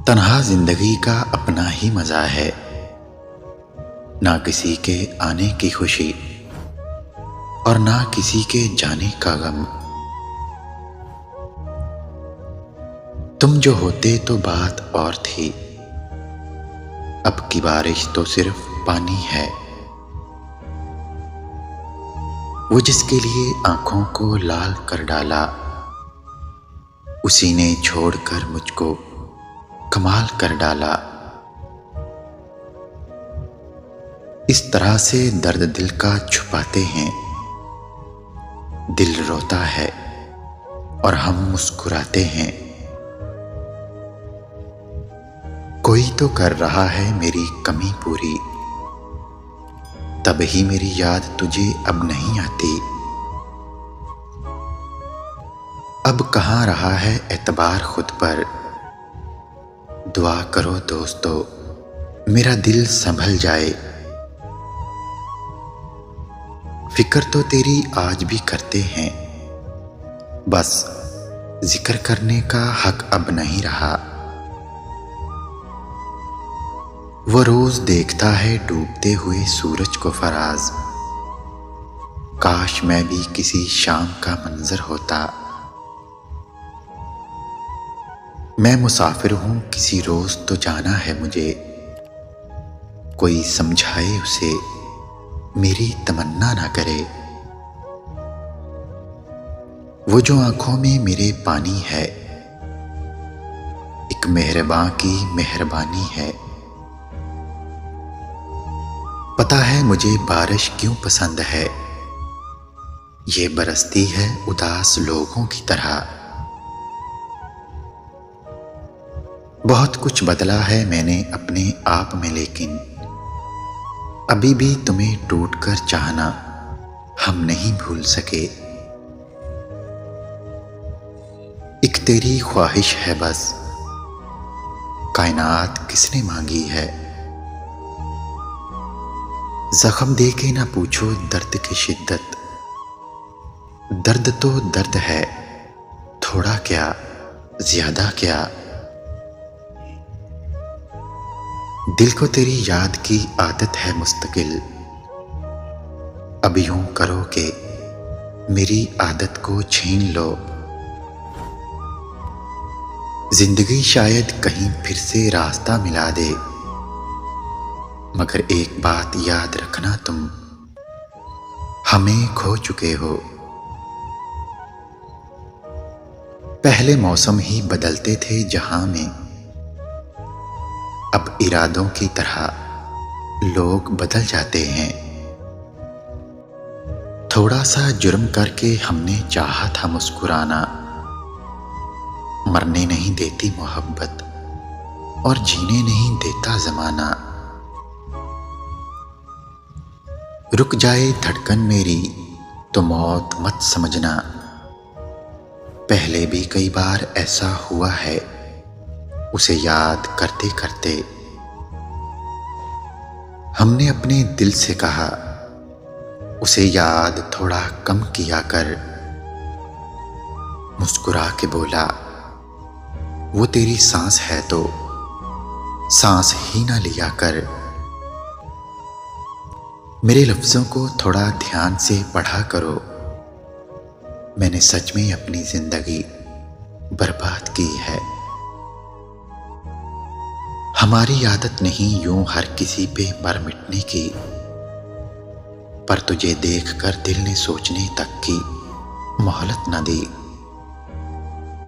तन्हा जिंदगी का अपना ही मजा है, ना किसी के आने की खुशी और ना किसी के जाने का गम। तुम जो होते तो बात और थी, अब की बारिश तो सिर्फ पानी है। वो जिसके लिए आंखों को लाल कर डाला, उसी ने छोड़कर मुझको कमाल कर डाला। इस तरह से दर्द दिल का छुपाते हैं, दिल रोता है और हम मुस्कुराते हैं। कोई तो कर रहा है मेरी कमी पूरी, तब ही मेरी याद तुझे अब नहीं आती। अब कहाँ रहा है एतबार खुद पर, दुआ करो दोस्तों मेरा दिल संभल जाए। फिक्र तो तेरी आज भी करते हैं, बस जिक्र करने का हक अब नहीं रहा। वो रोज देखता है डूबते हुए सूरज को फराज, काश मैं भी किसी शाम का मंजर होता। मैं मुसाफिर हूं किसी रोज तो जाना है मुझे, कोई समझाए उसे मेरी तमन्ना ना करे। वो जो आंखों में मेरे पानी है, एक मेहरबान की मेहरबानी है। पता है मुझे बारिश क्यों पसंद है, ये बरसती है उदास लोगों की तरह। बहुत कुछ बदला है मैंने अपने आप में, लेकिन अभी भी तुम्हें टूटकर चाहना हम नहीं भूल सके। एक तेरी ख्वाहिश है बस, कायनात किसने मांगी है। जख्म दे के ना पूछो दर्द की शिद्दत, दर्द तो दर्द है, थोड़ा क्या ज्यादा क्या। दिल को तेरी याद की आदत है मुस्तकिल, अब यूं करो कि मेरी आदत को छीन लो। जिंदगी शायद कहीं फिर से रास्ता मिला दे, मगर एक बात याद रखना तुम हमें खो चुके हो। पहले मौसम ही बदलते थे जहां में, अब इरादों की तरह लोग बदल जाते हैं। थोड़ा सा जुर्म करके हमने चाहा था मुस्कुराना, मरने नहीं देती मोहब्बत और जीने नहीं देता जमाना। रुक जाए धड़कन मेरी तो मौत मत समझना, पहले भी कई बार ऐसा हुआ है उसे याद करते करते। हमने अपने दिल से कहा उसे याद थोड़ा कम किया कर, मुस्कुरा के बोला वो तेरी सांस है तो सांस ही ना लिया कर। मेरे लफ्जों को थोड़ा ध्यान से पढ़ा करो, मैंने सच में अपनी जिंदगी बर्बाद की है। हमारी आदत नहीं यूं हर किसी पे मर मिटने की, पर तुझे देखकर दिल ने सोचने तक की मोहलत न दी।